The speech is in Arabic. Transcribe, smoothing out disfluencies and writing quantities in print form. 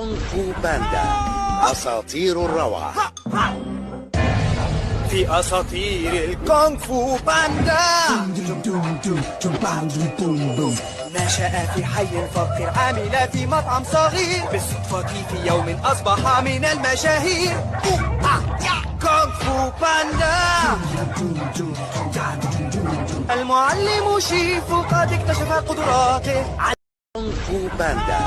كونغ فو باندا أساطير الروعة. في أساطير الكونغ فو باندا نشأ في حي فقير، عمل في مطعم صغير، بالصدفة في يوم أصبح من المشاهير. كونغ فو باندا المعلم شيفو قد اكتشف قدراته. كونغ فو باندا